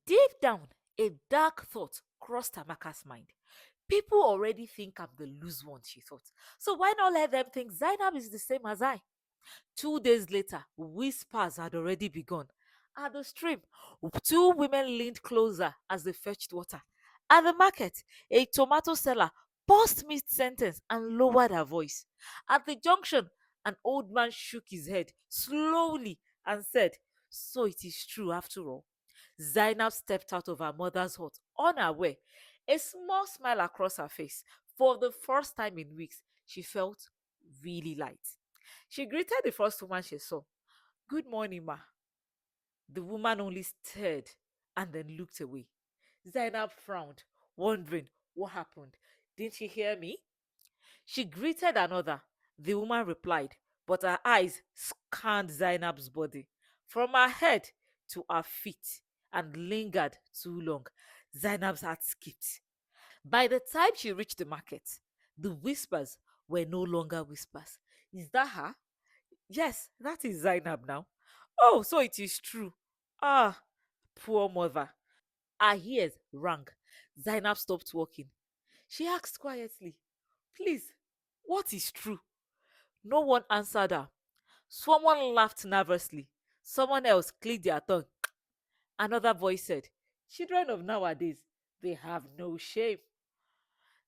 Deep down, a dark thought crossed Amaka's mind. People already think I'm the loose one, she thought. So why not let them think Zainab is the same as I? 2 days later, whispers had already begun. At the stream, two women leaned closer as they fetched water. At the market, a tomato seller paused mid sentence and lowered her voice. At the junction, an old man shook his head slowly and said, "So it is true after all." Zainab stepped out of her mother's hut unaware, a small smile across her face. For the first time in weeks, she felt really light. She greeted the first woman she saw. "Good morning, ma." The woman only stared and then looked away. Zainab frowned, wondering what happened. "Didn't she hear me?" She greeted another. The woman replied, but her eyes scanned Zainab's body from her head to her feet and lingered too long. Zainab's heart skipped. By the time she reached the market, the whispers were no longer whispers. "Is that her?" "Yes, that is Zainab now." "Oh, so it is true." "Ah, poor mother." Her ears rang. Zainab stopped walking. She asked quietly, "Please, what is true?" No one answered her. Someone laughed nervously. Someone else clicked their tongue. Another voice said, "Children of nowadays, they have no shame."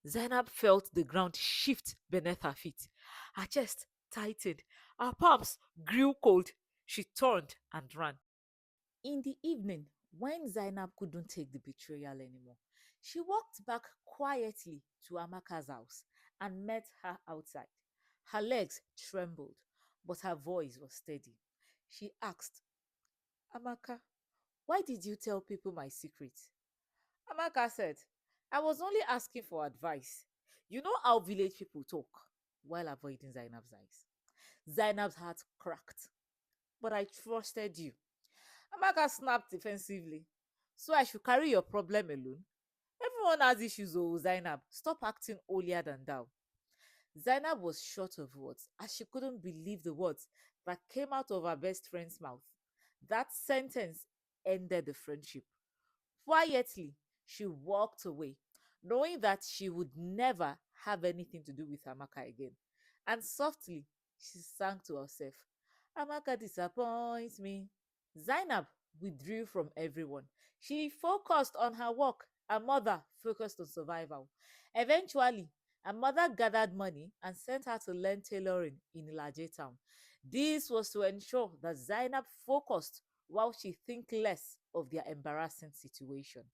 Zainab felt the ground shift beneath her feet. Her chest tightened. Her palms grew cold. She turned and ran. In the evening, when Zainab couldn't take the betrayal anymore, she walked back quietly to Amaka's house and met her outside. Her legs trembled, but her voice was steady. She asked, "Amaka, why did you tell people my secret?" Amaka said, "I was only asking for advice. You know how village people talk," while avoiding Zainab's eyes. Zainab's heart cracked. "But I trusted you." Amaka snapped defensively. "So I should carry your problem alone? Everyone has issues, oh Zainab. Stop acting holier than thou." Zainab was short of words as she couldn't believe the words that came out of her best friend's mouth. That sentence ended the friendship. Quietly, she walked away, knowing that she would never have anything to do with Amaka again. And softly, she sang to herself, "Amaka disappoints me." Zainab withdrew from everyone. She focused on her work. Her mother focused on survival. Eventually, her mother gathered money and sent her to learn tailoring in Ilaje town. This was to ensure that Zainab focused while she think less of their embarrassing situation.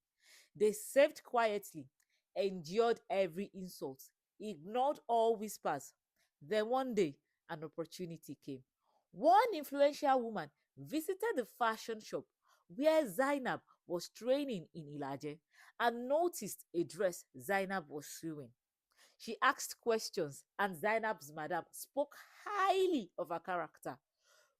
They saved quietly, endured every insult, ignored all whispers. Then one day, an opportunity came. One influential woman visited the fashion shop where Zainab was training in Ilaje and noticed a dress Zainab was sewing. She asked questions, and Zainab's madam spoke highly of her character.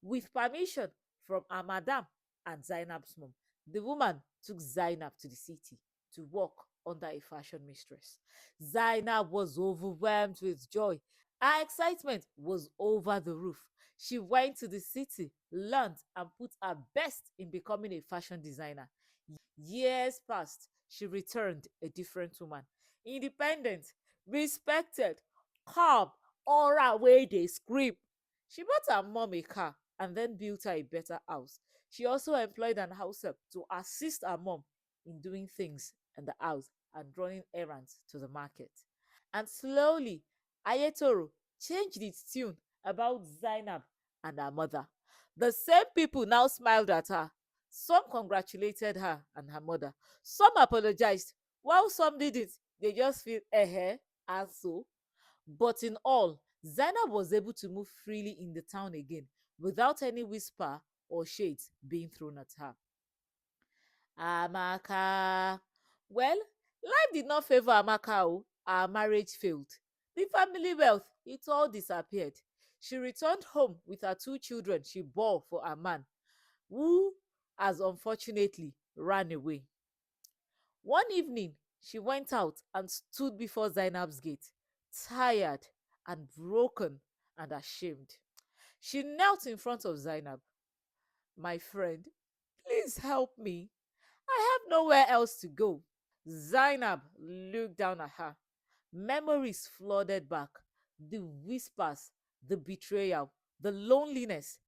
With permission from her madam and Zainab's mom, the woman took Zainab to the city to work under a fashion mistress. Zainab was overwhelmed with joy. Her excitement was over the roof. She went to the city, learned, and put her best in becoming a fashion designer. Years passed. She returned a different woman. Independent, respected, calm, aura way they scream. She bought her mom a car and then built her a better house. She also employed an house help to assist her mom in doing things in the house and running errands to the market. And slowly, Ayetoro changed its tune about Zainab and her mother. The same people now smiled at her. Some congratulated her and her mother. Some apologized, while some didn't. They just feel and so. But in all, Zainab was able to move freely in the town again without any whisper or shades being thrown at her. Amaka. Well, life did not favor Amaka. Oh. Her marriage failed. The family wealth, it all disappeared. She returned home with her two children she bore for a man, who has unfortunately ran away. One evening, she went out and stood before Zainab's gate, tired and broken and ashamed. She knelt in front of Zainab. "My friend, please help me. I have nowhere else to go. Zainab looked down at her. Memories flooded back. The whispers, the betrayal, the loneliness.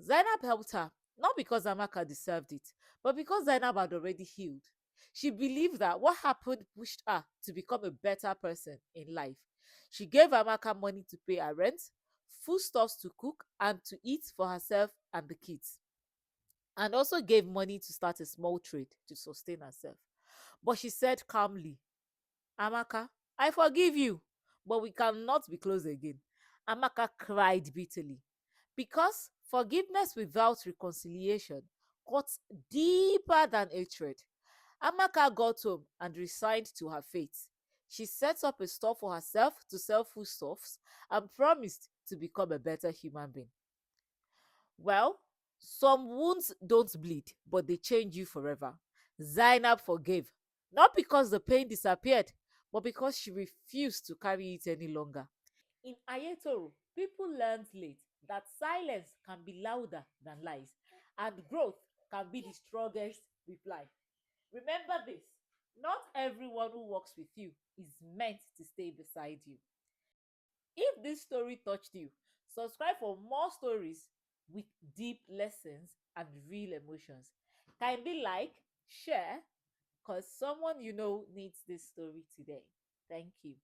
Zainab helped her, not because Amaka deserved it, but because Zainab had already healed. She believed that what happened pushed her to become a better person in life. She gave Amaka money to pay her rent, foodstuffs to cook, and to eat for herself and the kids, and also gave money to start a small trade to sustain herself. But she said calmly, Amaka, I forgive you, but we cannot be close again. Amaka cried bitterly because forgiveness without reconciliation cuts deeper than hatred. Amaka got home and resigned to her fate. She set up a store for herself to sell foodstuffs and promised to become a better human being. Well, some wounds don't bleed, but they change you forever. Zainab forgave, not because the pain disappeared, but because she refused to carry it any longer. In Ayetoro, people learned late that silence can be louder than lies, and growth can be the strongest reply. Remember this: not everyone who walks with you is meant to stay beside you. If this story touched you, subscribe for more stories with deep lessons and real emotions. Kindly like, share, because someone you know needs this story today. Thank you.